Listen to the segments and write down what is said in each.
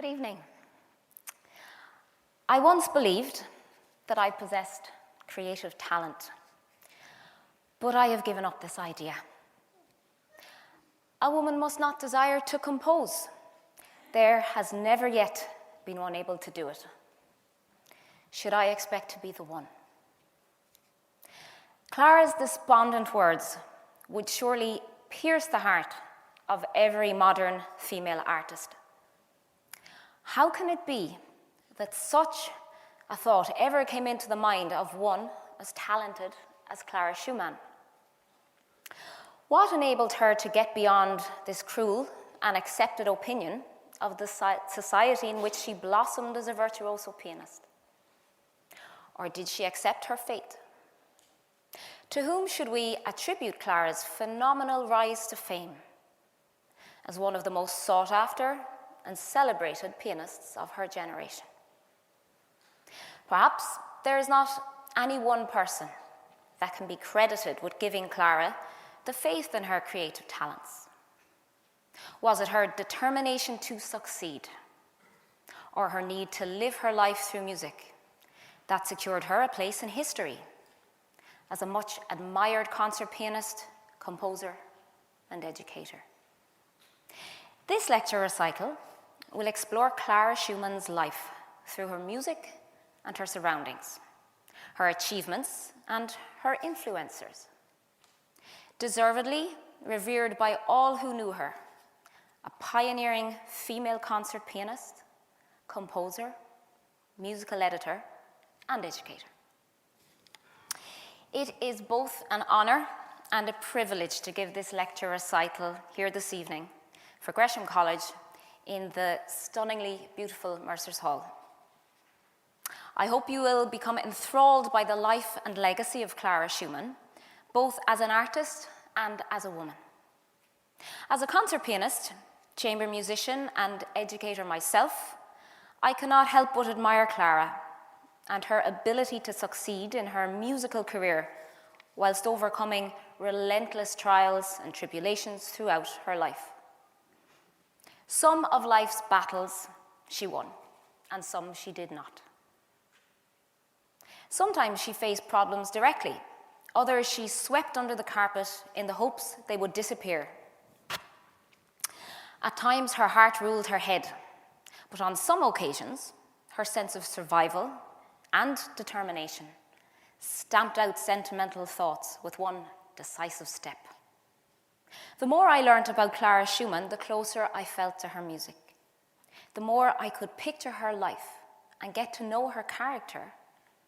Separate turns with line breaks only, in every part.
Good evening. I once believed that I possessed creative talent, but I have given up this idea. A woman must not desire to compose. There has never yet been one able to do it. Should I expect to be the one? Clara's despondent words would surely pierce the heart of every modern female artist. How can it be that such a thought ever came into the mind of one as talented as Clara Schumann? What enabled her to get beyond this cruel and accepted opinion of the society in which she blossomed as a virtuoso pianist? Or did she accept her fate? To whom should we attribute Clara's phenomenal rise to fame as one of the most sought after and celebrated pianists of her generation? Perhaps there is not any one person that can be credited with giving Clara the faith in her creative talents. Was it her determination to succeed, or her need to live her life through music, that secured her a place in history as a much admired concert pianist, composer, and educator? This lecture recital will explore Clara Schumann's life through her music and her surroundings, her achievements and her influencers. Deservedly revered by all who knew her, a pioneering female concert pianist, composer, musical editor, and educator. It is both an honor and a privilege to give this lecture recital here this evening for Gresham College in the stunningly beautiful Mercer's Hall. I hope you will become enthralled by the life and legacy of Clara Schumann, both as an artist and as a woman. As a concert pianist, chamber musician, and educator myself, I cannot help but admire Clara and her ability to succeed in her musical career whilst overcoming relentless trials and tribulations throughout her life. Some of life's battles she won, and some she did not. Sometimes she faced problems directly. Others she swept under the carpet in the hopes they would disappear. At times her heart ruled her head, but on some occasions her sense of survival and determination stamped out sentimental thoughts with one decisive step. The more I learned about Clara Schumann, the closer I felt to her music. The more I could picture her life and get to know her character,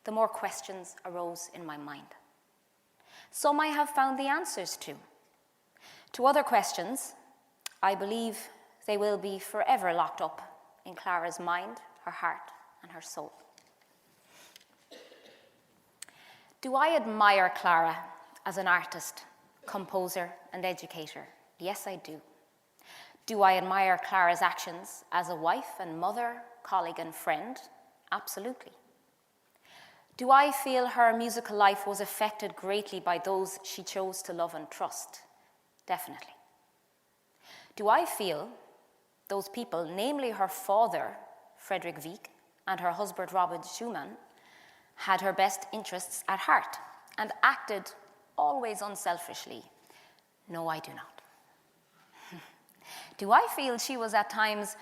the more questions arose in my mind. Some I have found the answers to. To other questions, I believe they will be forever locked up in Clara's mind, her heart, and her soul. Do I admire Clara as an artist, composer, and educator? Yes, I do. Do I admire Clara's actions as a wife and mother, colleague, and friend? Absolutely. Do I feel her musical life was affected greatly by those she chose to love and trust? Definitely. Do I feel those people, namely her father, Frederick Wieck, and her husband, Robert Schumann, had her best interests at heart and acted always unselfishly? No, I do not. Do I feel she was at times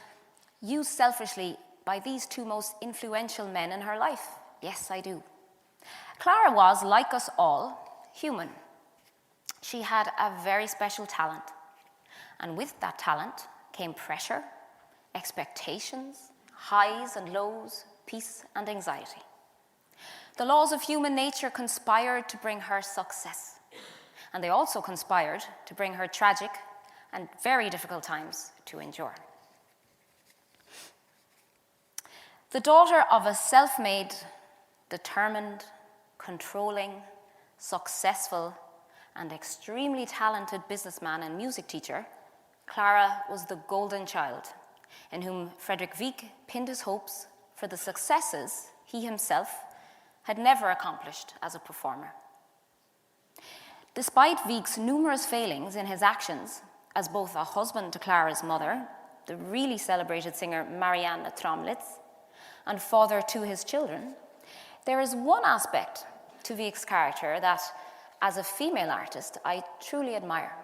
used selfishly by these two most influential men in her life? Yes, I do. Clara was, like us all, human. She had a very special talent, and with that talent came pressure, expectations, highs and lows, peace and anxiety. The laws of human nature conspired to bring her success, and they also conspired to bring her tragic and very difficult times to endure. The daughter of a self-made, determined, controlling, successful, and extremely talented businessman and music teacher, Clara was the golden child in whom Frederick Wieck pinned his hopes for the successes he himself had never accomplished as a performer. Despite Wieck's numerous failings in his actions as both a husband to Clara's mother the really celebrated singer Marianne Tromlitz, and father to his children, there is one aspect to Wieck's character that, as a female artist, I truly admire.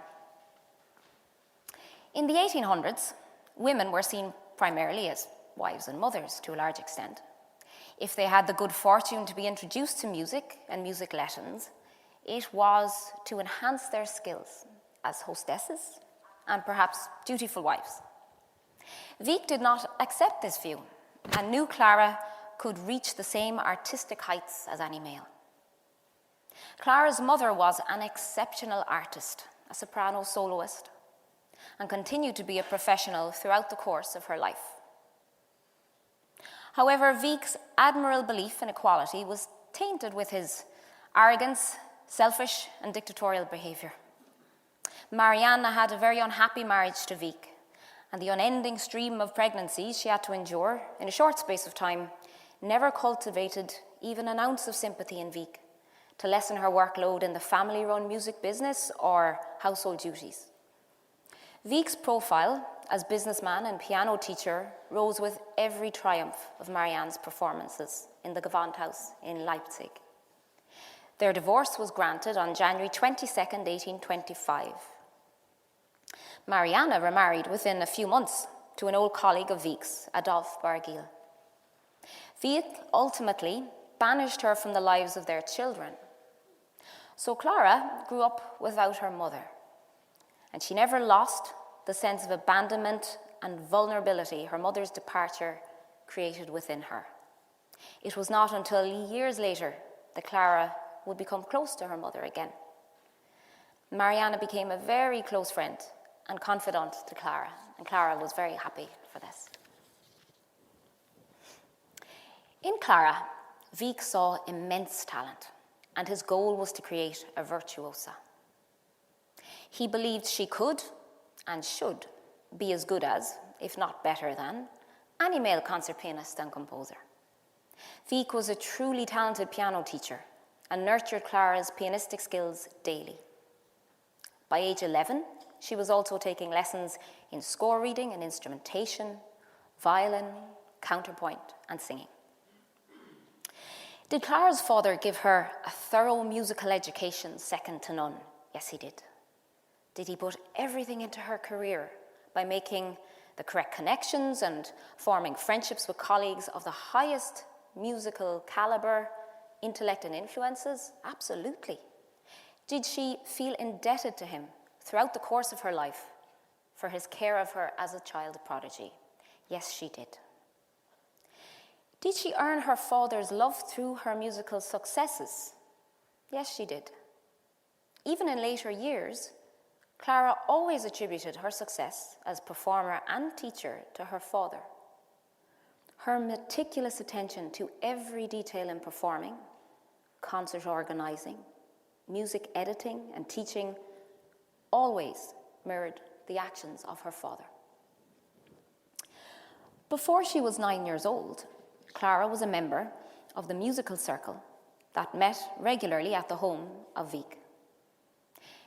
In the 1800s, women were seen primarily as wives and mothers to a large extent. If they had the good fortune to be introduced to music and music lessons, it was to enhance their skills as hostesses and perhaps dutiful wives. Wieck did not accept this view and knew Clara could reach the same artistic heights as any male. Clara's mother was an exceptional artist, a soprano soloist, and continued to be a professional throughout the course of her life. However, Wieck's admirable belief in equality was tainted with his arrogance, selfish and dictatorial behaviour. Marianne had a very unhappy marriage to Wieck, and the unending stream of pregnancies she had to endure in a short space of time never cultivated even an ounce of sympathy in Wieck to lessen her workload in the family-run music business or household duties. Wieck's profile as businessman and piano teacher rose with every triumph of Marianne's performances in the Gewandhaus in Leipzig. Their divorce was granted on January 22nd, 1825. Marianne remarried within a few months to an old colleague of Wieck's, Adolphe Barguil. Wieck ultimately banished her from the lives of their children. So Clara grew up without her mother, and she never lost the sense of abandonment and vulnerability her mother's departure created within her. It was not until years later that Clara would become close to her mother again. Marianne became a very close friend and confidant to Clara, and Clara was very happy for this. In Clara, Wieck saw immense talent, and his goal was to create a virtuosa. He believed she could and should be as good as, if not better than, any male concert pianist and composer. Wieck was a truly talented piano teacher and nurtured Clara's pianistic skills daily. By age 11, she was also taking lessons in score reading and instrumentation, violin, counterpoint, and singing. Did Clara's father give her a thorough musical education second to none? Yes, he did. Did he put everything into her career by making the correct connections and forming friendships with colleagues of the highest musical caliber, intellect, and influences? Absolutely. Did she feel indebted to him throughout the course of her life for his care of her as a child prodigy? Yes, she did. Did she earn her father's love through her musical successes? Yes, she did. Even in later years, Clara always attributed her success as performer and teacher to her father. Her meticulous attention to every detail in performing, concert organizing, music editing, and teaching always mirrored the actions of her father. Before she was 9 years old, Clara was a member of the musical circle that met regularly at the home of Wieck.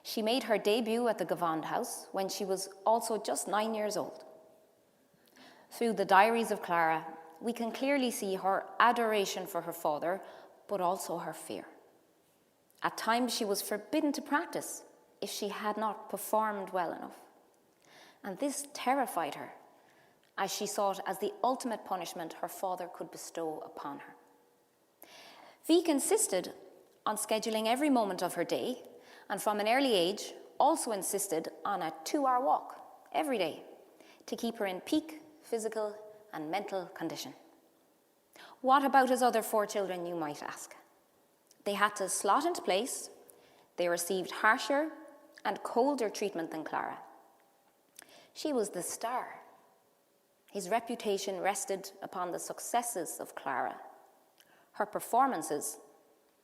She made her debut at the Gewandhaus when she was also just 9 years old. Through the diaries of Clara, we can clearly see her adoration for her father, but also her fear. At times, she was forbidden to practice if she had not performed well enough. And this terrified her, as she saw it as the ultimate punishment her father could bestow upon her. Wieck insisted on scheduling every moment of her day, and from an early age also insisted on a 2-hour walk every day to keep her in peak physical and mental condition. What about his other 4 children, you might ask? They had to slot into place. They received harsher and colder treatment than Clara. She was the star. His reputation rested upon the successes of Clara. Her performances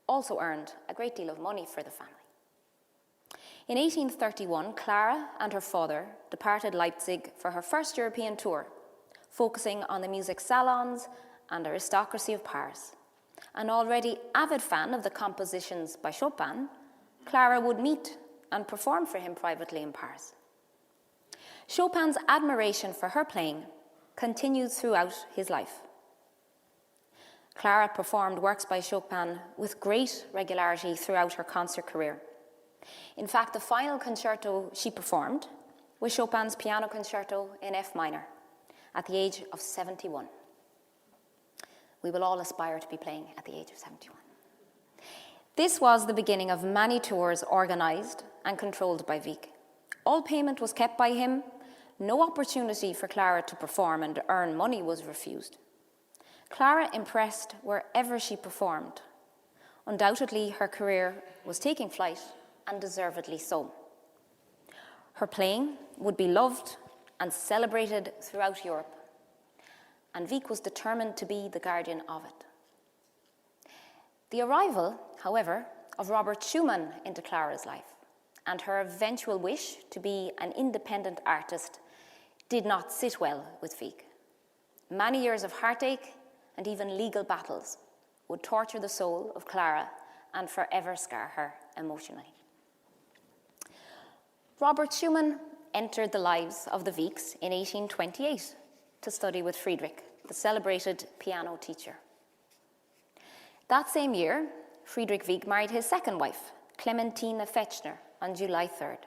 also earned a great deal of money for the family. In 1831, Clara and her father departed Leipzig for her first European tour, focusing on the music salons and aristocracy of Paris. An already avid fan of the compositions by Chopin, Clara would meet and perform for him privately in Paris. Chopin's admiration for her playing continued throughout his life. Clara performed works by Chopin with great regularity throughout her concert career. In fact, the final concerto she performed was Chopin's piano concerto in F minor at the age of 71. We will all aspire to be playing at the age of 71. This was the beginning of many tours organised and controlled by Wieck. All payment was kept by him. No opportunity for Clara to perform and earn money was refused. Clara impressed wherever she performed. Undoubtedly, her career was taking flight, and deservedly so. Her playing would be loved and celebrated throughout Europe, and Wieck was determined to be the guardian of it. The arrival, however, of Robert Schumann into Clara's life and her eventual wish to be an independent artist did not sit well with Wieck. Many years of heartache and even legal battles would torture the soul of Clara and forever scar her emotionally. Robert Schumann entered the lives of the Wiecks in 1828 to study with Friedrich, the celebrated piano teacher. That same year, Friedrich Wieck married his second wife, Clementina Fechner, on July 3rd.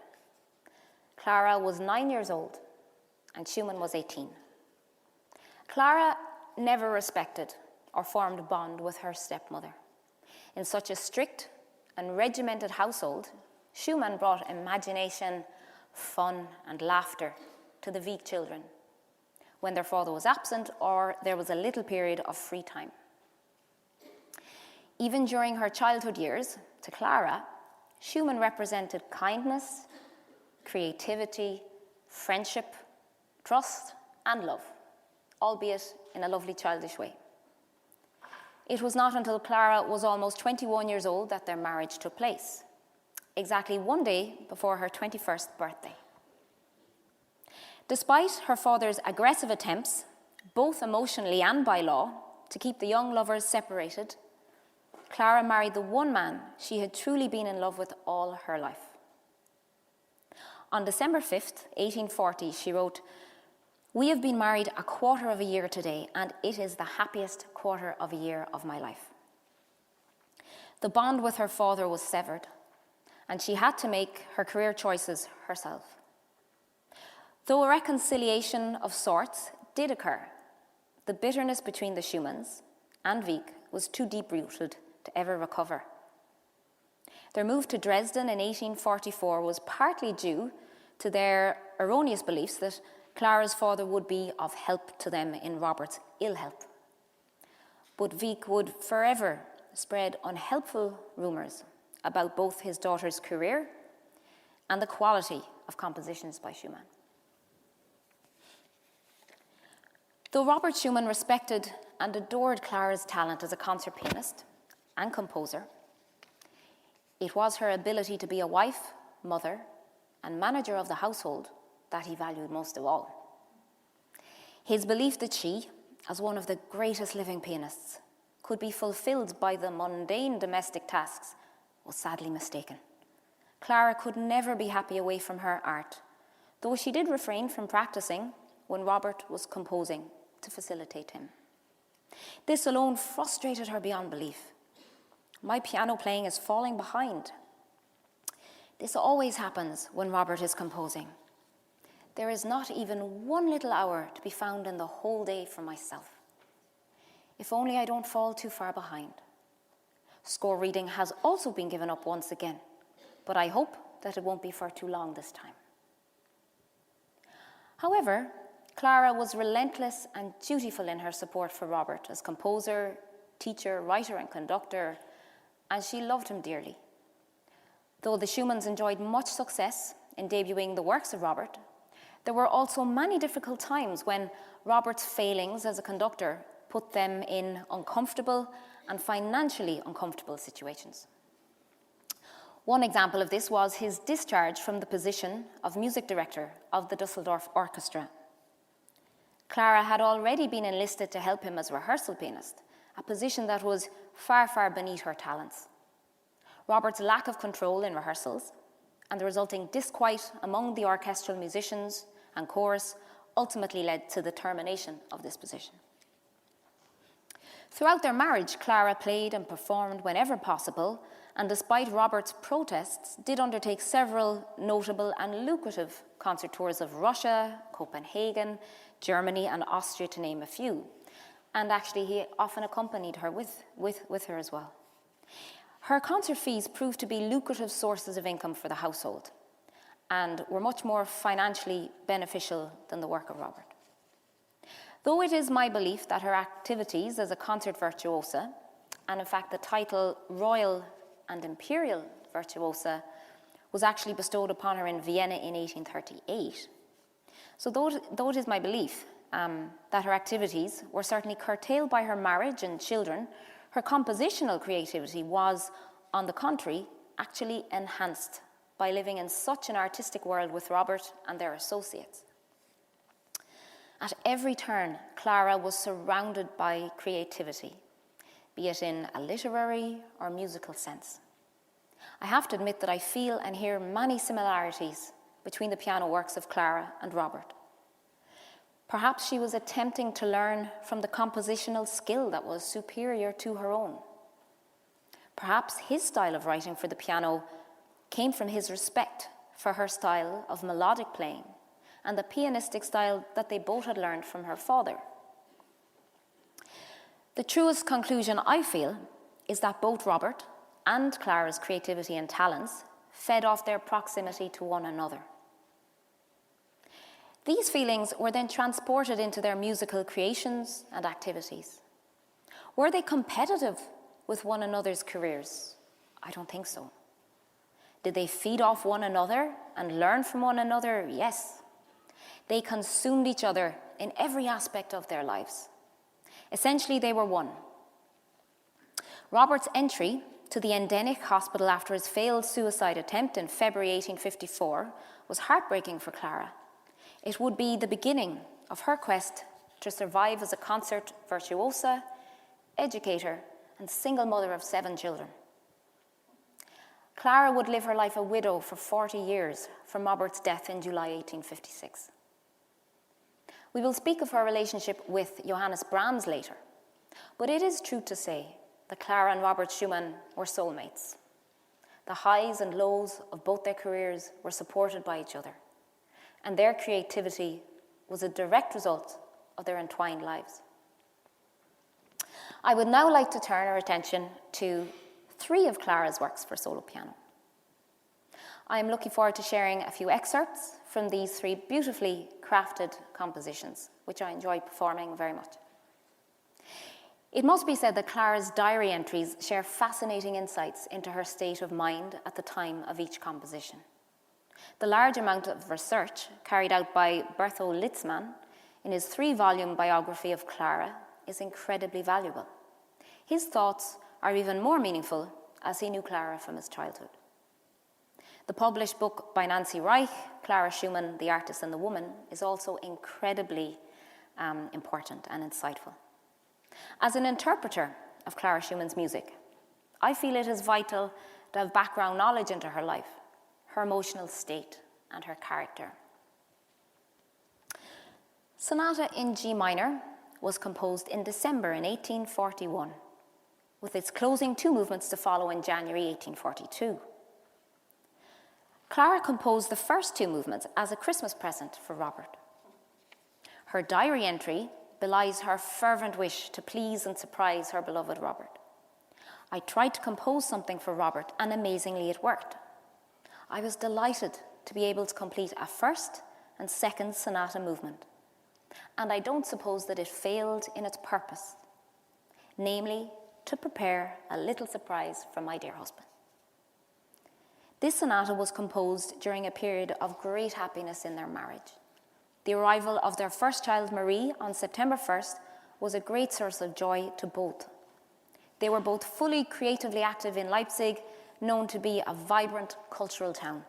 Clara was 9 years old and Schumann was 18. Clara never respected or formed a bond with her stepmother. In such a strict and regimented household, Schumann brought imagination, fun, and laughter to the Wieck children when their father was absent or there was a little period of free time. Even during her childhood years, to Clara, Schumann represented kindness, creativity, friendship, trust, and love, albeit in a lovely childish way. It was not until Clara was almost 21 years old that their marriage took place, exactly one day before her 21st birthday. Despite her father's aggressive attempts, both emotionally and by law, to keep the young lovers separated, Clara married the one man she had truly been in love with all her life. On December 5th, 1840, she wrote, "We have been married a quarter of a year today, and it is the happiest quarter of a year of my life." The bond with her father was severed, and she had to make her career choices herself. Though a reconciliation of sorts did occur, the bitterness between the Schumanns and Wieck was too deep-rooted to ever recover. Their move to Dresden in 1844 was partly due to their erroneous beliefs that Clara's father would be of help to them in Robert's ill health. But Wieck would forever spread unhelpful rumours about both his daughter's career and the quality of compositions by Schumann. Though Robert Schumann respected and adored Clara's talent as a concert pianist and composer, it was her ability to be a wife, mother, and manager of the household that he valued most of all. His belief that she, as one of the greatest living pianists, could be fulfilled by the mundane domestic tasks was sadly mistaken. Clara could never be happy away from her art, though she did refrain from practicing when Robert was composing to facilitate him. This alone frustrated her beyond belief. "My piano playing is falling behind. This always happens when Robert is composing. There is not even one little hour to be found in the whole day for myself. If only I don't fall too far behind. Score reading has also been given up once again, but I hope that it won't be for too long this time." However, Clara was relentless and dutiful in her support for Robert as composer, teacher, writer, and conductor, and she loved him dearly. Though the Schumanns enjoyed much success in debuting the works of Robert, there were also many difficult times when Robert's failings as a conductor put them in uncomfortable and financially uncomfortable situations. One example of this was his discharge from the position of music director of the Dusseldorf Orchestra. Clara had already been enlisted to help him as rehearsal pianist, a position that was far, far beneath her talents. Robert's lack of control in rehearsals and the resulting disquiet among the orchestral musicians and chorus ultimately led to the termination of this position. Throughout their marriage, Clara played and performed whenever possible, and despite Robert's protests, did undertake several notable and lucrative concert tours of Russia, Copenhagen, Germany, and Austria, to name a few. And actually, he often accompanied her with her as well. Her concert fees proved to be lucrative sources of income for the household and were much more financially beneficial than the work of Robert. Though it is my belief that her activities as a concert virtuosa, and in fact the title Royal and Imperial Virtuosa, was actually bestowed upon her in Vienna in 1838. So though it is my belief that her activities were certainly curtailed by her marriage and children, her compositional creativity was, on the contrary, actually enhanced by living in such an artistic world with Robert and their associates. At every turn, Clara was surrounded by creativity, be it in a literary or musical sense. I have to admit that I feel and hear many similarities between the piano works of Clara and Robert. Perhaps she was attempting to learn from the compositional skill that was superior to her own. Perhaps his style of writing for the piano came from his respect for her style of melodic playing and the pianistic style that they both had learned from her father. The truest conclusion, I feel, is that both Robert and Clara's creativity and talents fed off their proximity to one another. These feelings were then transported into their musical creations and activities. Were they competitive with one another's careers? I don't think so. Did they feed off one another and learn from one another? Yes. They consumed each other in every aspect of their lives. Essentially, they were one. Robert's entry to the Endenich Hospital after his failed suicide attempt in February 1854 was heartbreaking for Clara. It would be the beginning of her quest to survive as a concert virtuosa, educator, and single mother of 7 children. Clara would live her life a widow for 40 years from Robert's death in July 1856. We will speak of her relationship with Johannes Brahms later, but it is true to say that Clara and Robert Schumann were soulmates. The highs and lows of both their careers were supported by each other, and their creativity was a direct result of their entwined lives. I would now like to turn our attention to 3 of Clara's works for solo piano. I am looking forward to sharing a few excerpts from these 3 beautifully crafted compositions, which I enjoy performing very much. It must be said that Clara's diary entries share fascinating insights into her state of mind at the time of each composition. The large amount of research carried out by Berthold Litzmann in his 3-volume biography of Clara is incredibly valuable. His thoughts are even more meaningful as he knew Clara from his childhood. The published book by Nancy Reich, Clara Schumann, The Artist and the Woman, is also incredibly important and insightful. As an interpreter of Clara Schumann's music, I feel it is vital to have background knowledge into her life, her emotional state, and her character. Sonata in G minor was composed in December in 1841, with its closing 2 movements to follow in January 1842. Clara composed the first 2 movements as a Christmas present for Robert. Her diary entry belies her fervent wish to please and surprise her beloved Robert. I tried to compose something for Robert, and amazingly it worked. I was delighted to be able to complete a first and second sonata movement, and I don't suppose that it failed in its purpose, namely to prepare a little surprise for my dear husband. This sonata was composed during a period of great happiness in their marriage. The arrival of their first child, Marie, on September 1st was a great source of joy to both. They were both fully creatively active in Leipzig, known to be a vibrant cultural town.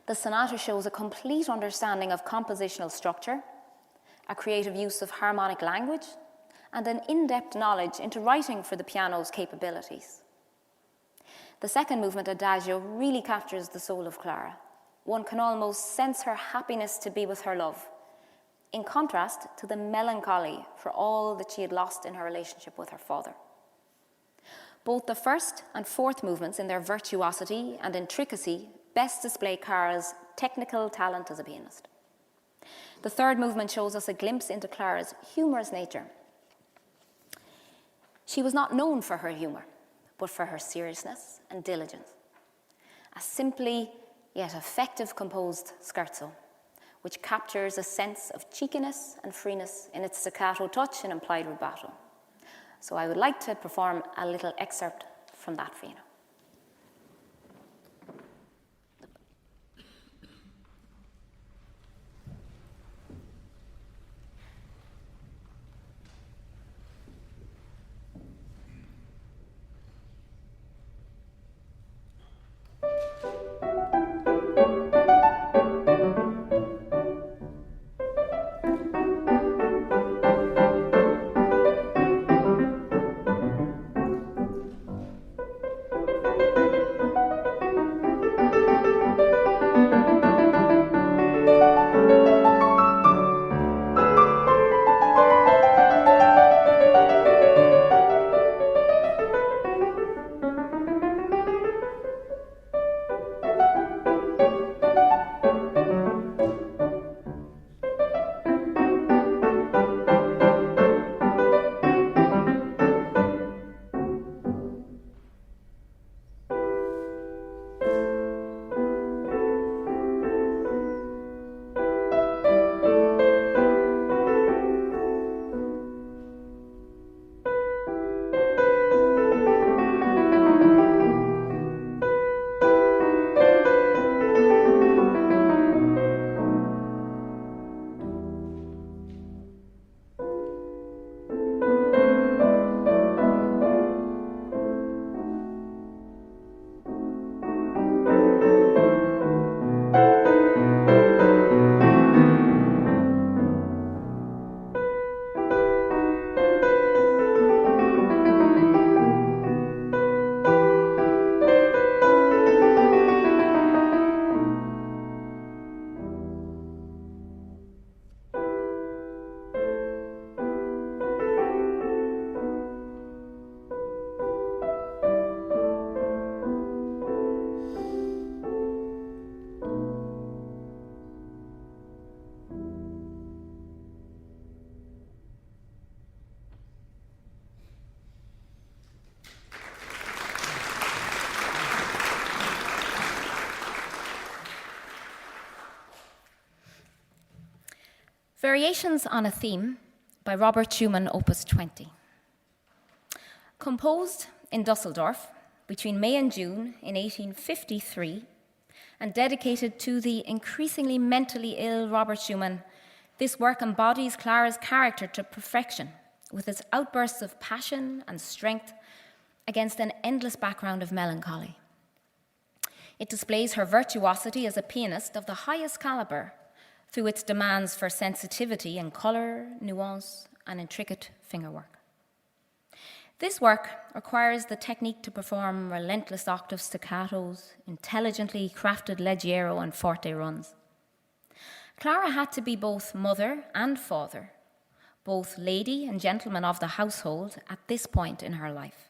The sonata shows a complete understanding of compositional structure, a creative use of harmonic language, and an in-depth knowledge into writing for the piano's capabilities. The second movement, Adagio, really captures the soul of Clara. one can almost sense her happiness to be with her love, in contrast to the melancholy for all that she had lost in her relationship with her father. Both the first and fourth movements, in their virtuosity and intricacy, best display Clara's technical talent as a pianist. The third movement shows us a glimpse into Clara's humorous nature. She was not known for her humor, but for her seriousness and diligence. A simply yet effective composed scherzo, which captures a sense of cheekiness and freeness in its staccato touch and implied rubato. So I would like to perform a little excerpt from that for you now. Variations on a Theme by Robert Schumann, Opus 20. Composed in Dusseldorf between May and June in 1853 and dedicated to the increasingly mentally ill Robert Schumann, this work embodies Clara's character to perfection with its outbursts of passion and strength against an endless background of melancholy. It displays her virtuosity as a pianist of the highest caliber through its demands for sensitivity in colour, nuance, and intricate fingerwork. This work requires the technique to perform relentless octave staccatos, intelligently crafted leggero and forte runs. Clara had to be both mother and father, both lady and gentleman of the household at this point in her life.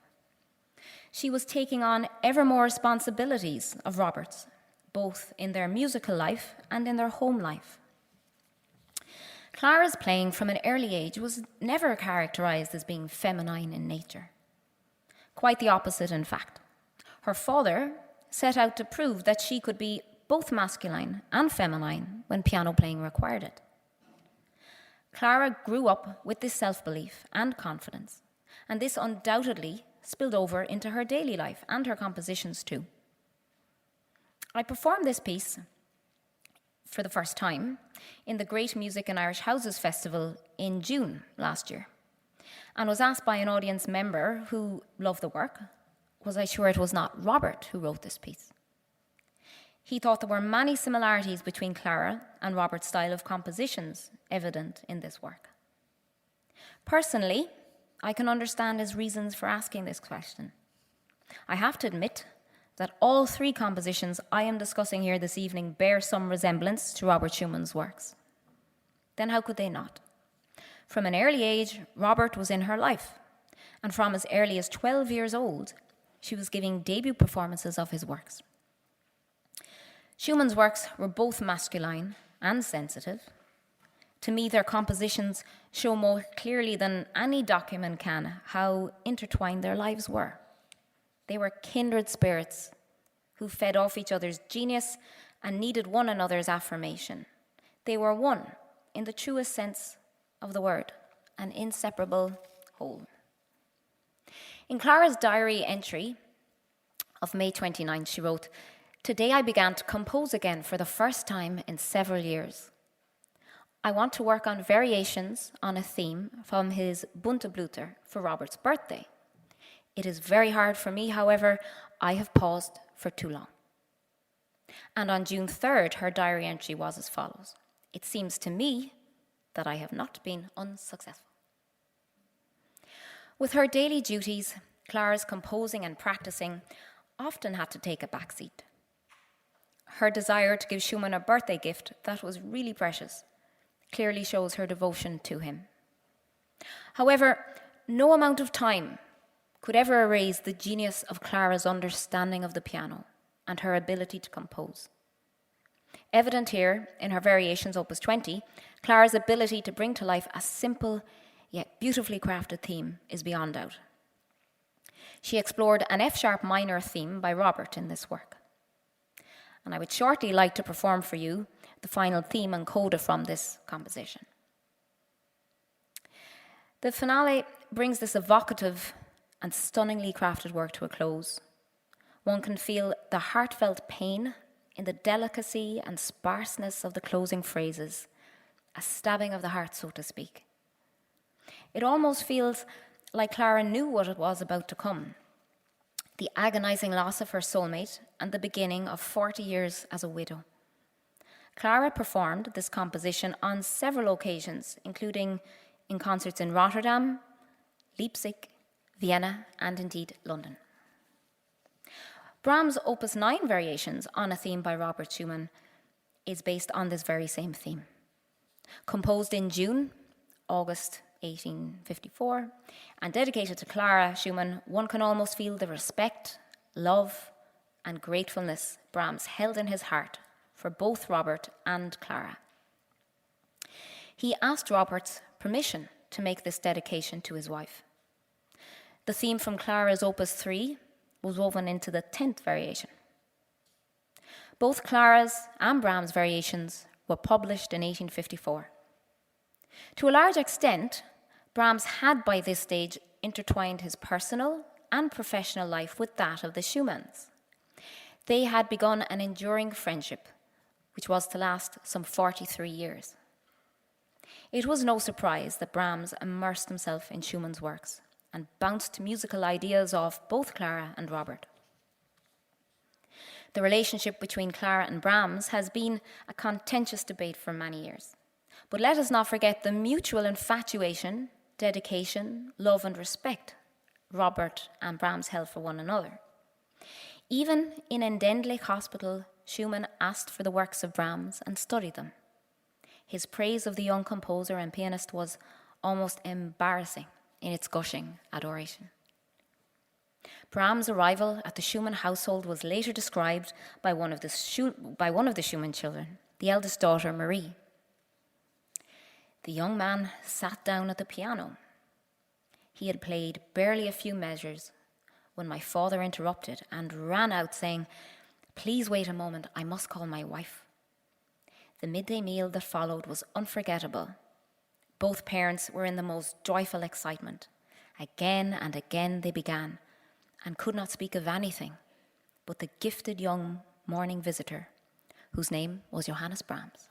She was taking on ever more responsibilities of Robert's, both in their musical life and in their home life. Clara's playing from an early age was never characterized as being feminine in nature. Quite the opposite, in fact. Her father set out to prove that she could be both masculine and feminine when piano playing required it. Clara grew up with this self-belief and confidence, and this undoubtedly spilled over into her daily life and her compositions too. I performed this piece for the first time in the Great Music in Irish Houses Festival in June last year, and was asked by an audience member who loved the work, was I sure it was not Robert who wrote this piece? He thought there were many similarities between Clara and Robert's style of compositions evident in this work. Personally, I can understand his reasons for asking this question. I have to admit that all three compositions I am discussing here this evening bear some resemblance to Robert Schumann's works. Then how could they not? From an early age, Robert was in her life, and from as early as 12 years old, she was giving debut performances of his works. Schumann's works were both masculine and sensitive. To me, their compositions show more clearly than any document can how intertwined their lives were. They were kindred spirits who fed off each other's genius and needed one another's affirmation. They were one in the truest sense of the word, an inseparable whole. In Clara's diary entry of May 29, she wrote, "Today I began to compose again for the first time in several years. I want to work on variations on a theme from his Bunte Blätter for Robert's birthday. It is very hard for me, however, I have paused for too long." And on June 3rd, her diary entry was as follows: "It seems to me that I have not been unsuccessful." With her daily duties, Clara's composing and practicing often had to take a backseat. Her desire to give Schumann a birthday gift that was really precious clearly shows her devotion to him. However, no amount of time could ever erase the genius of Clara's understanding of the piano and her ability to compose. Evident here in her Variations Opus 20, Clara's ability to bring to life a simple yet beautifully crafted theme is beyond doubt. She explored an F-sharp minor theme by Robert in this work. And I would shortly like to perform for you the final theme and coda from this composition. The finale brings this evocative and stunningly crafted work to a close. One can feel the heartfelt pain in the delicacy and sparseness of the closing phrases, a stabbing of the heart, so to speak. It almost feels like Clara knew what it was about to come: the agonizing loss of her soulmate and the beginning of 40 years as a widow. Clara performed this composition on several occasions, including in concerts in Rotterdam, Leipzig, Vienna, and indeed London. Brahms' Opus 9 Variations on a theme by Robert Schumann is based on this very same theme. Composed in June, August 1854, and dedicated to Clara Schumann, one can almost feel the respect, love, and gratefulness Brahms held in his heart for both Robert and Clara. He asked Robert's permission to make this dedication to his wife. The theme from Clara's Opus 3 was woven into the 10th variation. Both Clara's and Brahms' variations were published in 1854. To a large extent, Brahms had by this stage intertwined his personal and professional life with that of the Schumanns. They had begun an enduring friendship, which was to last some 43 years. It was no surprise that Brahms immersed himself in Schumann's works and bounced musical ideas off both Clara and Robert. The relationship between Clara and Brahms has been a contentious debate for many years. But let us not forget the mutual infatuation, dedication, love and respect Robert and Brahms held for one another. Even in Endendlich Hospital, Schumann asked for the works of Brahms and studied them. His praise of the young composer and pianist was almost embarrassing in its gushing adoration. Brahms' arrival at the Schumann household was later described by one of the Schumann children, the eldest daughter, Marie. The young man sat down at the piano. He had played barely a few measures when my father interrupted and ran out saying, "Please wait a moment, I must call my wife." The midday meal that followed was unforgettable. Both parents were in the most joyful excitement. Again and again they began, and could not speak of anything but the gifted young morning visitor, whose name was Johannes Brahms.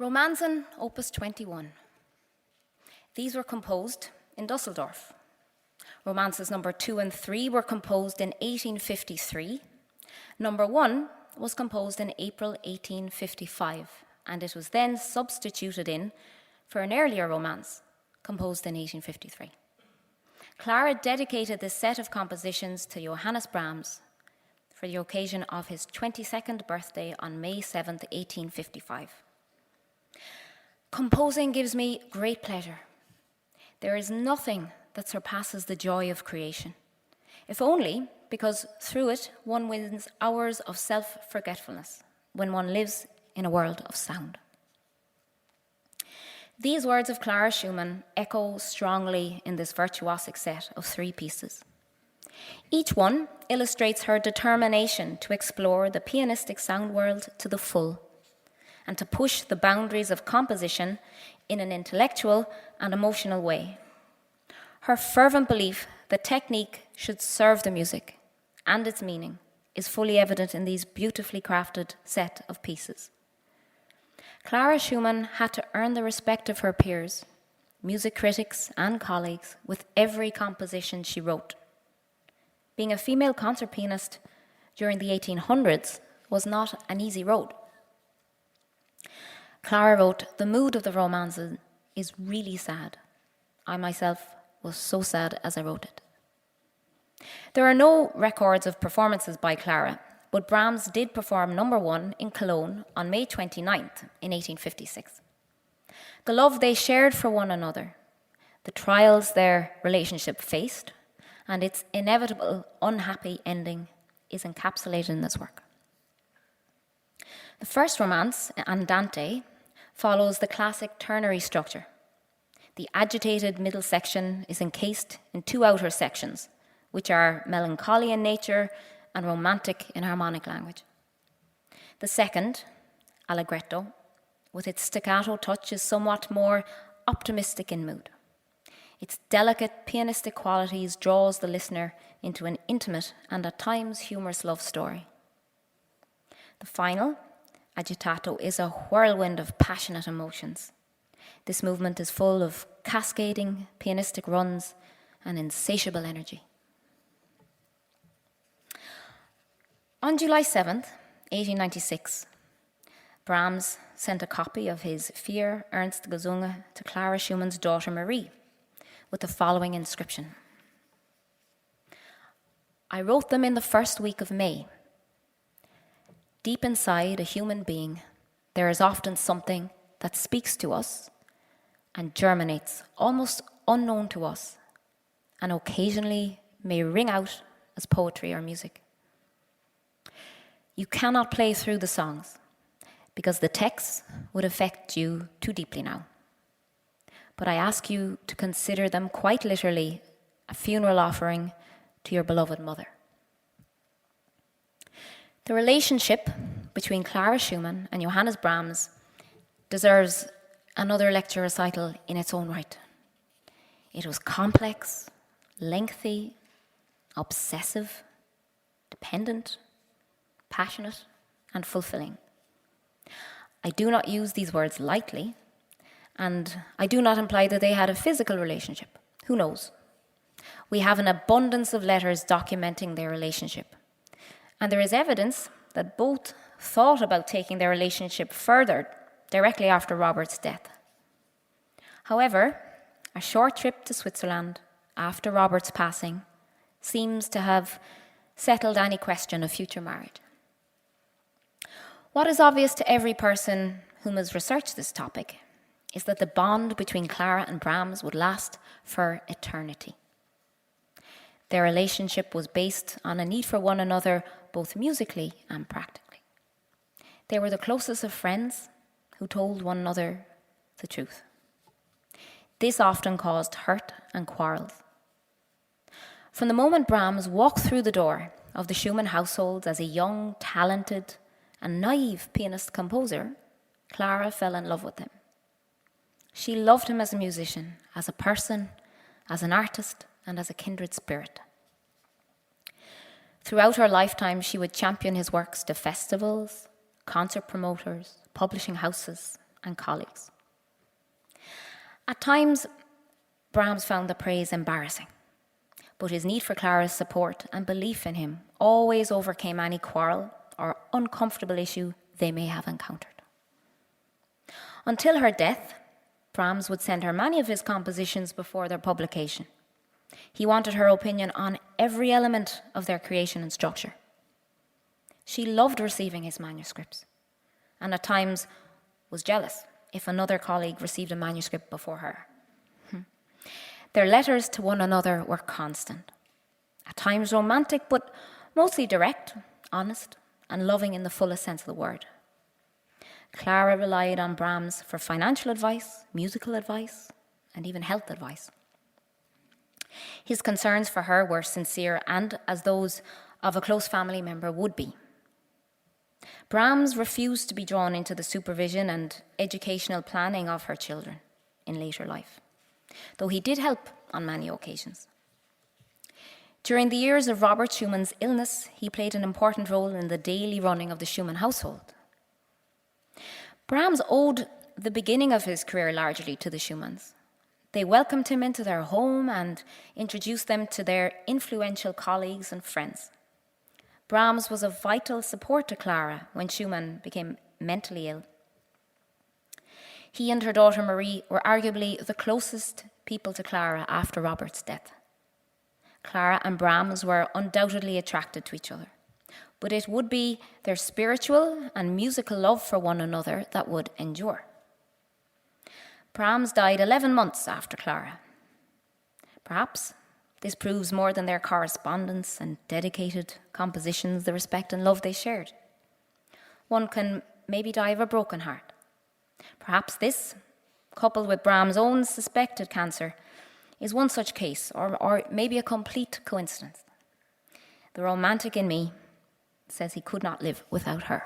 Romanzen, Opus 21. These were composed in Dusseldorf. Romances number 2 and 3 were composed in 1853. Number 1 was composed in April 1855, and it was then substituted in for an earlier romance composed in 1853. Clara dedicated this set of compositions to Johannes Brahms for the occasion of his 22nd birthday on May 7th, 1855. Composing gives me great pleasure. There is nothing that surpasses the joy of creation, if only because through it one wins hours of self-forgetfulness when one lives in a world of sound. These words of Clara Schumann echo strongly in this virtuosic set of 3 pieces. Each one illustrates her determination to explore the pianistic sound world to the full and to push the boundaries of composition in an intellectual and emotional way. Her fervent belief that technique should serve the music and its meaning is fully evident in these beautifully crafted set of pieces. Clara Schumann had to earn the respect of her peers, music critics and colleagues, with every composition she wrote. Being a female concert pianist during the 1800s was not an easy road. Clara wrote, "The mood of the Romanzen is really sad. I myself was so sad as I wrote it." There are no records of performances by Clara, but Brahms did perform number 1 in Cologne on May 29th in 1856. The love they shared for one another, the trials their relationship faced, and its inevitable unhappy ending is encapsulated in this work. The first romance, Andante, follows the classic ternary structure. The agitated middle section is encased in 2 outer sections, which are melancholy in nature and romantic in harmonic language. The second, Allegretto, with its staccato touch, is somewhat more optimistic in mood. Its delicate pianistic qualities draws the listener into an intimate and at times humorous love story. The final, Agitato, is a whirlwind of passionate emotions. This movement is full of cascading pianistic runs and insatiable energy. On July 7th, 1896, Brahms sent a copy of his Vier Ernst Gesungen to Clara Schumann's daughter Marie with the following inscription: "I wrote them in the first week of May. Deep inside a human being, there is often something that speaks to us and germinates almost unknown to us, and occasionally may ring out as poetry or music. You cannot play through the songs because the texts would affect you too deeply now. But I ask you to consider them quite literally a funeral offering to your beloved mother." The relationship between Clara Schumann and Johannes Brahms deserves another lecture recital in its own right. It was complex, lengthy, obsessive, dependent, passionate, and fulfilling. I do not use these words lightly, and I do not imply that they had a physical relationship. Who knows? We have an abundance of letters documenting their relationship, and there is evidence that both thought about taking their relationship further directly after Robert's death. However, a short trip to Switzerland after Robert's passing seems to have settled any question of future marriage. What is obvious to every person who has researched this topic is that the bond between Clara and Brahms would last for eternity. Their relationship was based on a need for one another, both musically and practically. They were the closest of friends who told one another the truth. This often caused hurt and quarrels. From the moment Brahms walked through the door of the Schumann household as a young, talented, and naive pianist-composer, Clara fell in love with him. She loved him as a musician, as a person, as an artist, and as a kindred spirit. Throughout her lifetime, she would champion his works to festivals, concert promoters, publishing houses, and colleagues. At times, Brahms found the praise embarrassing, but his need for Clara's support and belief in him always overcame any quarrel or uncomfortable issue they may have encountered. Until her death, Brahms would send her many of his compositions before their publication. He wanted her opinion on every element of their creation and structure. She loved receiving his manuscripts, and at times was jealous if another colleague received a manuscript before her. Their letters to one another were constant, at times romantic, but mostly direct, honest, and loving in the fullest sense of the word. Clara relied on Brahms for financial advice, musical advice, and even health advice. His concerns for her were sincere and as those of a close family member would be. Brahms refused to be drawn into the supervision and educational planning of her children in later life, though he did help on many occasions. During the years of Robert Schumann's illness, he played an important role in the daily running of the Schumann household. Brahms owed the beginning of his career largely to the Schumanns. They welcomed him into their home and introduced them to their influential colleagues and friends. Brahms was a vital support to Clara when Schumann became mentally ill. He and her daughter Marie were arguably the closest people to Clara after Robert's death. Clara and Brahms were undoubtedly attracted to each other, but it would be their spiritual and musical love for one another that would endure. Brahms died 11 months after Clara. Perhaps this proves more than their correspondence and dedicated compositions, the respect and love they shared. One can maybe die of a broken heart. Perhaps this, coupled with Brahms' own suspected cancer, is one such case, or maybe a complete coincidence. The romantic in me says he could not live without her.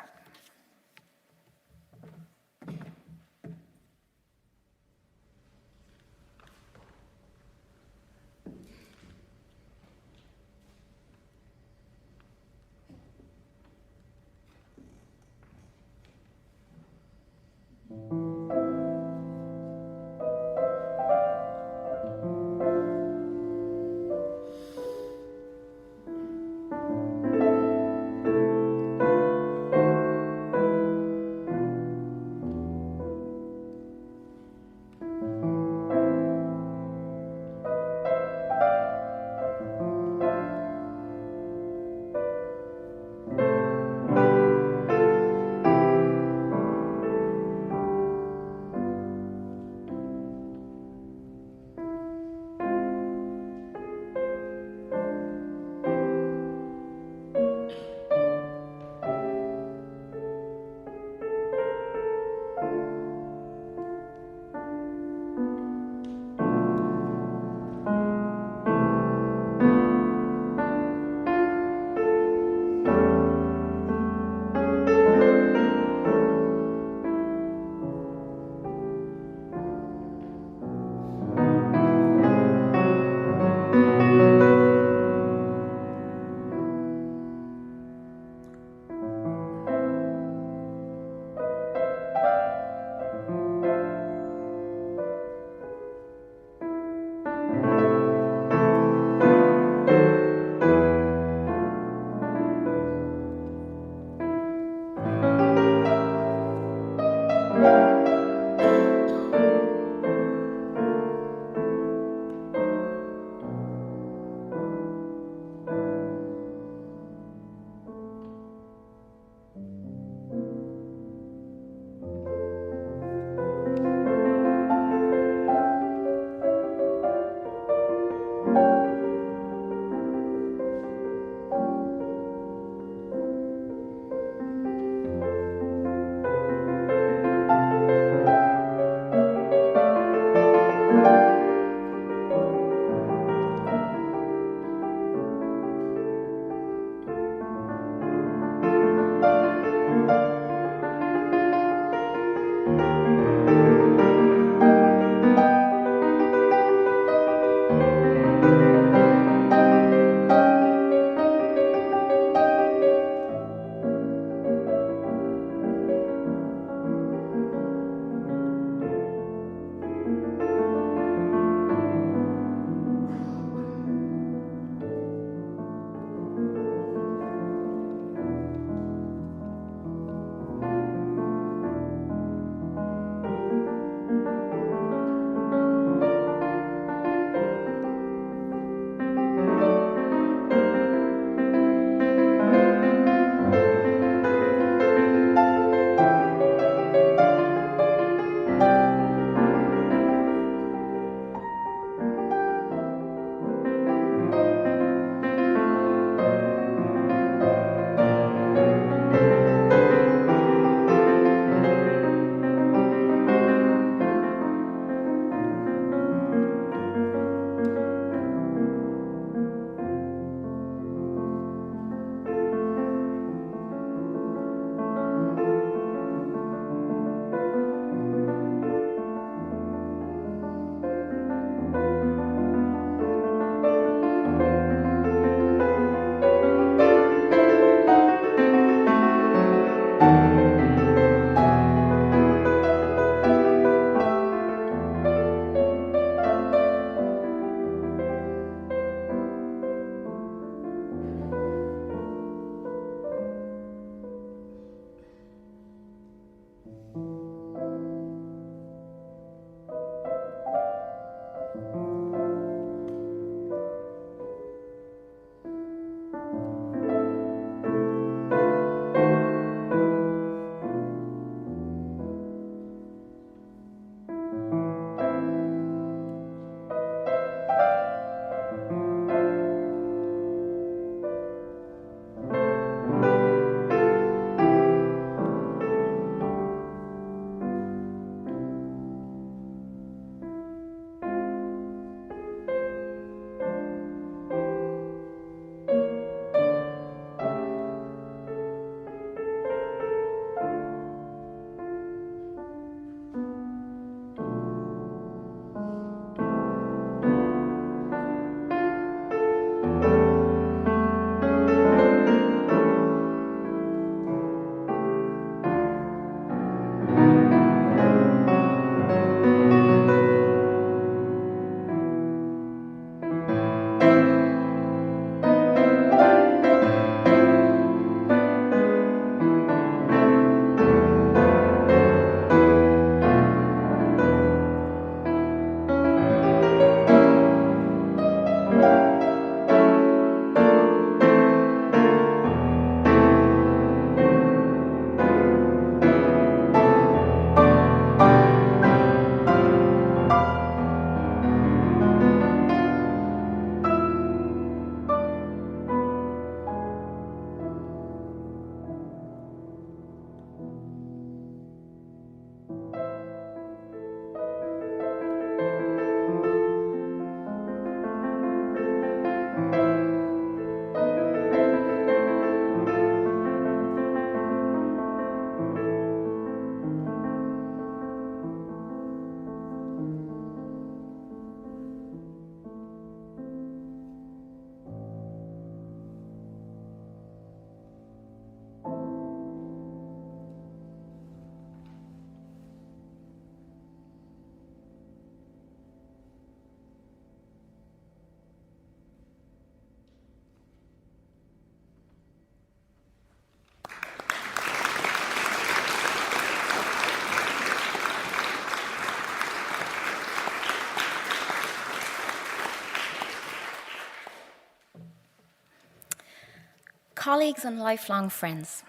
colleagues and lifelong friends.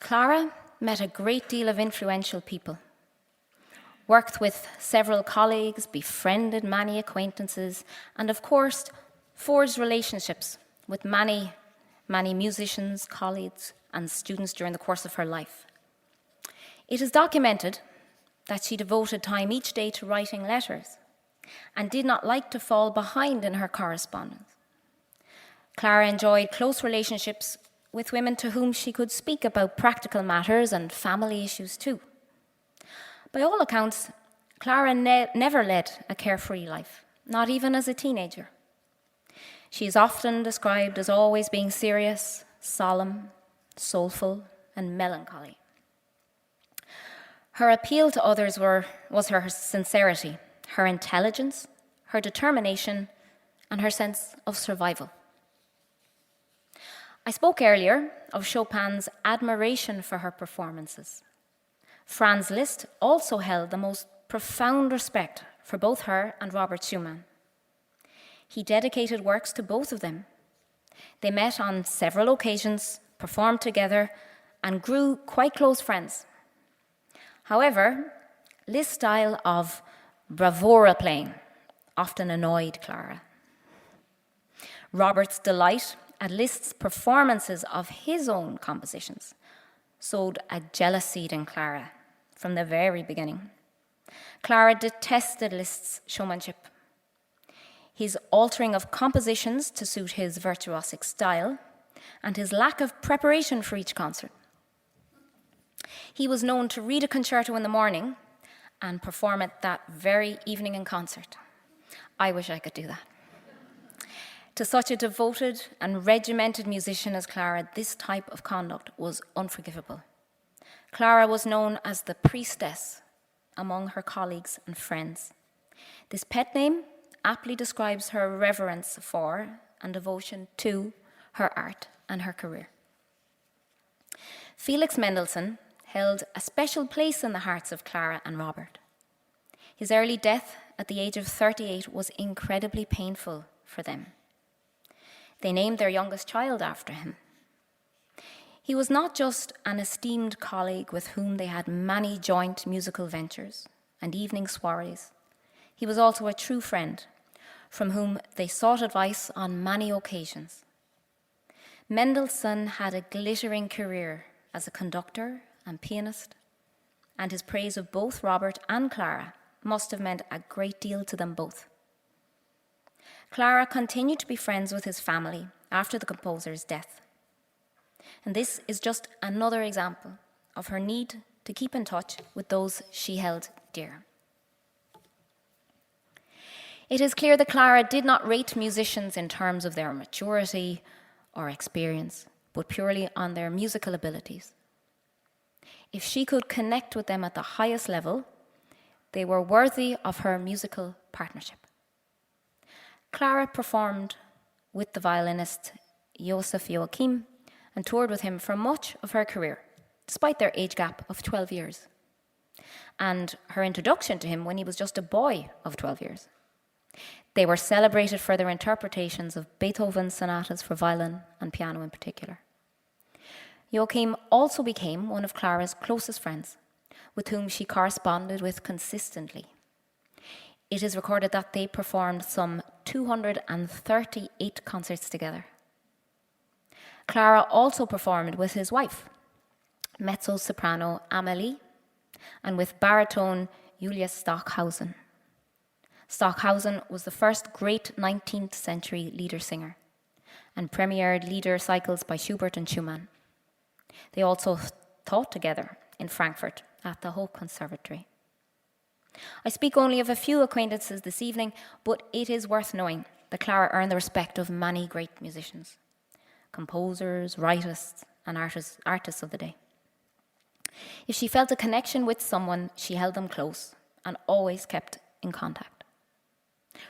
Clara met a great deal of influential people, worked with several colleagues, befriended many acquaintances, and of course, forged relationships with many musicians, colleagues, and students during the course of her life. It is documented that she devoted time each day to writing letters and did not like to fall behind in her correspondence. Clara enjoyed close relationships with women to whom she could speak about practical matters and family issues too. By all accounts, Clara never led a carefree life, not even as a teenager. She is often described as always being serious, solemn, soulful, and melancholy. Her appeal to others was her sincerity, her intelligence, her determination, and her sense of survival. I spoke earlier of Chopin's admiration for her performances. Franz Liszt also held the most profound respect for both her and Robert Schumann. He dedicated works to both of them. They met on several occasions, performed together, and grew quite close friends. However, Liszt's style of bravura playing often annoyed Clara. Robert's delight at Liszt's performances of his own compositions sowed a jealous seed in Clara from the very beginning. Clara detested Liszt's showmanship, his altering of compositions to suit his virtuosic style, and his lack of preparation for each concert. He was known to read a concerto in the morning and perform it that very evening in concert. I wish I could do that. To such a devoted and regimented musician as Clara, this type of conduct was unforgivable. Clara was known as the priestess among her colleagues and friends. This pet name aptly describes her reverence for and devotion to her art and her career. Felix Mendelssohn held a special place in the hearts of Clara and Robert. His early death at the age of 38 was incredibly painful for them. They named their youngest child after him. He was not just an esteemed colleague with whom they had many joint musical ventures and evening soirees. He was also a true friend from whom they sought advice on many occasions. Mendelssohn had a glittering career as a conductor and pianist, and his praise of both Robert and Clara must have meant a great deal to them both. Clara continued to be friends with his family after the composer's death. And this is just another example of her need to keep in touch with those she held dear. It is clear that Clara did not rate musicians in terms of their maturity or experience, but purely on their musical abilities. If she could connect with them at the highest level, they were worthy of her musical partnership. Clara performed with the violinist Joseph Joachim and toured with him for much of her career, despite their age gap of 12 years, and her introduction to him when he was just a boy of 12 years. They were celebrated for their interpretations of Beethoven's sonatas for violin and piano in particular. Joachim also became one of Clara's closest friends, with whom she corresponded with consistently. It is recorded that they performed some 238 concerts together. Clara also performed with his wife, mezzo-soprano Amélie, and with baritone Julius Stockhausen. Stockhausen was the first great 19th century lieder singer and premiered lieder cycles by Schubert and Schumann. They also taught together in Frankfurt at the Hoch Conservatory. I speak only of a few acquaintances this evening, but it is worth knowing that Clara earned the respect of many great musicians, composers, writers, and artists of the day. If she felt a connection with someone, she held them close and always kept in contact.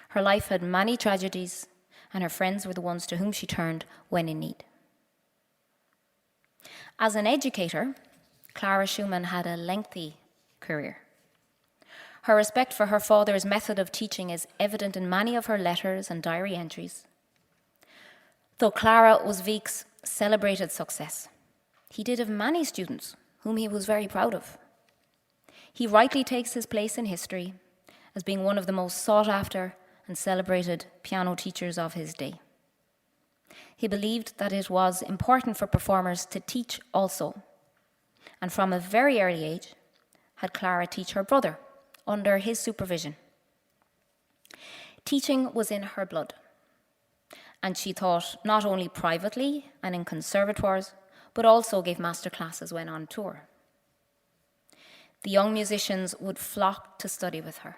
Her life had many tragedies, and her friends were the ones to whom she turned when in need. As an educator, Clara Schumann had a lengthy career. Her respect for her father's method of teaching is evident in many of her letters and diary entries. Though Clara was Wieck's celebrated success. He did of many students whom he was very proud of. He rightly takes his place in history as being one of the most sought after and celebrated piano teachers of his day. He believed that it was important for performers to teach also, and from a very early age had Clara teach her brother under his supervision. Teaching was in her blood, and she taught not only privately and in conservatoires, but also gave master classes when on tour. The young musicians would flock to study with her.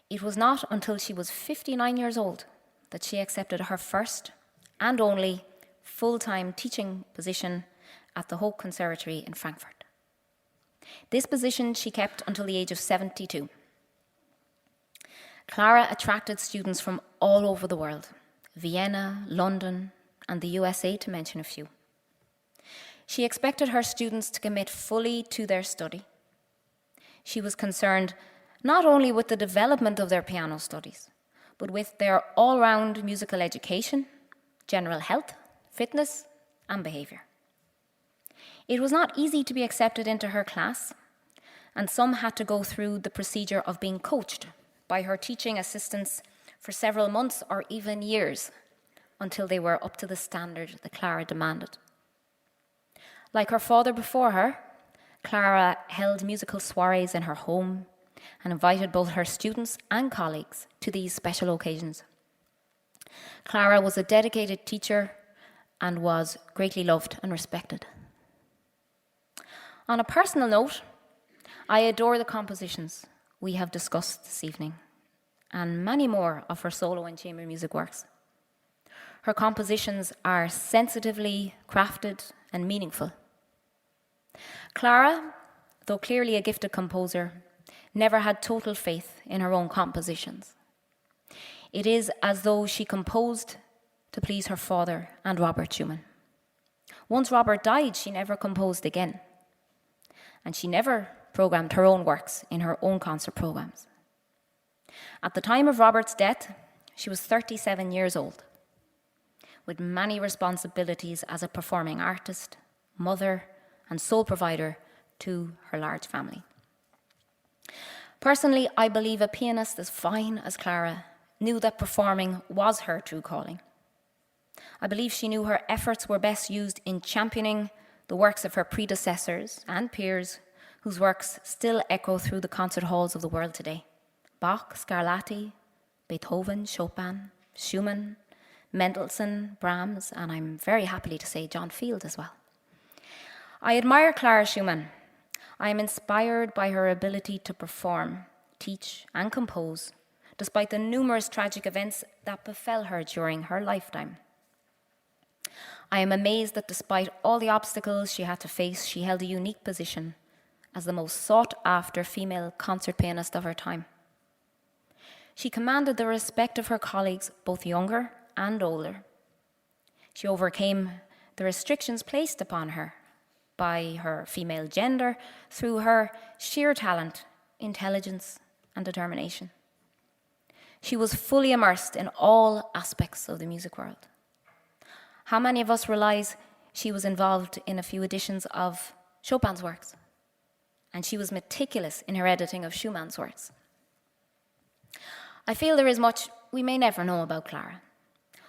It was not until she was 59 years old that she accepted her first and only full-time teaching position at the Hoch Conservatory in Frankfurt. This position she kept until the age of 72. Clara attracted students from all over the world, Vienna, London, and the USA, to mention a few. She expected her students to commit fully to their study. She was concerned not only with the development of their piano studies, but with their all-round musical education, general health, fitness, and behaviour. It was not easy to be accepted into her class, and some had to go through the procedure of being coached by her teaching assistants for several months or even years until they were up to the standard that Clara demanded. Like her father before her, Clara held musical soirees in her home and invited both her students and colleagues to these special occasions. Clara was a dedicated teacher and was greatly loved and respected. On a personal note, I adore the compositions we have discussed this evening, and many more of her solo and chamber music works. Her compositions are sensitively crafted and meaningful. Clara, though clearly a gifted composer, never had total faith in her own compositions. It is as though she composed to please her father and Robert Schumann. Once Robert died, she never composed again, and she never programmed her own works in her own concert programs. At the time of Robert's death, she was 37 years old, with many responsibilities as a performing artist, mother, and sole provider to her large family. Personally, I believe a pianist as fine as Clara knew that performing was her true calling. I believe she knew her efforts were best used in championing the works of her predecessors and peers, whose works still echo through the concert halls of the world today. Bach, Scarlatti, Beethoven, Chopin, Schumann, Mendelssohn, Brahms, and I'm very happy to say John Field as well. I admire Clara Schumann. I am inspired by her ability to perform, teach, and compose, despite the numerous tragic events that befell her during her lifetime. I am amazed that despite all the obstacles she had to face, she held a unique position as the most sought-after female concert pianist of her time. She commanded the respect of her colleagues, both younger and older. She overcame the restrictions placed upon her by her female gender through her sheer talent, intelligence, and determination. She was fully immersed in all aspects of the music world. How many of us realize she was involved in a few editions of Chopin's works, and she was meticulous in her editing of Schumann's works? I feel there is much we may never know about Clara.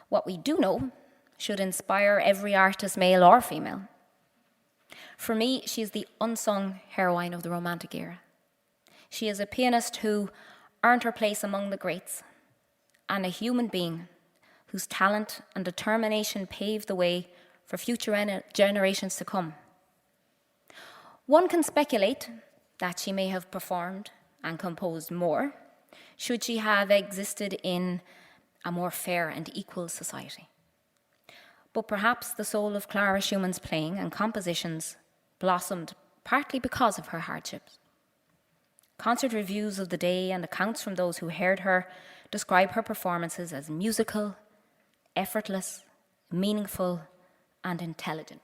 What we do know should inspire every artist, male or female. For me, she is the unsung heroine of the Romantic era. She is a pianist who earned her place among the greats, and a human being whose talent and determination paved the way for future generations to come. One can speculate that she may have performed and composed more should she have existed in a more fair and equal society. But perhaps the soul of Clara Schumann's playing and compositions blossomed partly because of her hardships. Concert reviews of the day and accounts from those who heard her describe her performances as musical, effortless, meaningful, and intelligent.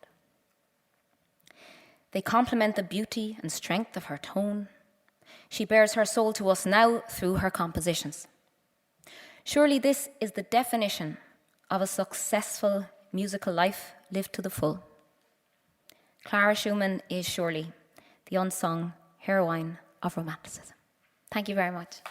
They complement the beauty and strength of her tone. She bears her soul to us now through her compositions. Surely this is the definition of a successful musical life lived to the full. Clara Schumann is surely the unsung heroine of Romanticism. Thank you very much.